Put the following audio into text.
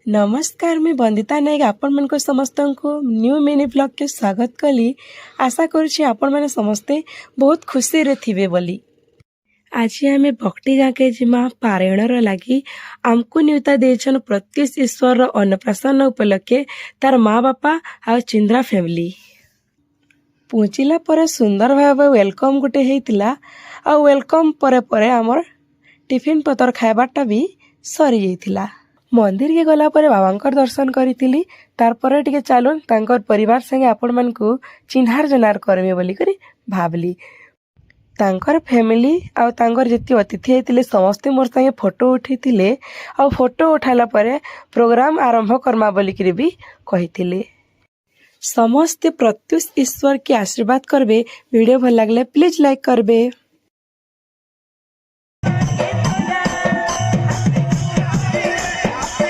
नमस्कार मैं बंदिता नायक आपण मन को समस्त को न्यू मिनी ब्लॉग के स्वागत कली। आशा करुछि आपण माने समस्ते बहुत खुशी रे थिबे बोली। आज आमे भक्ति गाँ के जिमा पारायणर लगी आमको न्यूता देछन प्रत्युष ईश्वर अन्नप्राशन उपलक्षे तार माँ बापा आ चिंद्रा फैमिली पहुँचला पर सुंदर भाव वेलकम गोटे हेतिला आ वेलकम परे परे आमर टिफिन पतर खाइबाटा भी सरी जाइतिला। मंदिर के गला पर बाबा दर्शन करी तार पर टिके चलून तांकर परिवार संगे आपण मन को चिन्हार जनार करमे बोली करी भाबली। तांकर फैमिली आ तांकर जति अतिथि हेतिले समस्ते मोर संगे फोटो उठेतिले आ फोटो उठाला परे प्रोग्राम आरंभ करमा बोली करी भी कहितिले। समस्ते प्रत्युष ईश्वर के आशीर्वाद करबे। वीडियो भल लागले प्लीज लाइक करबे।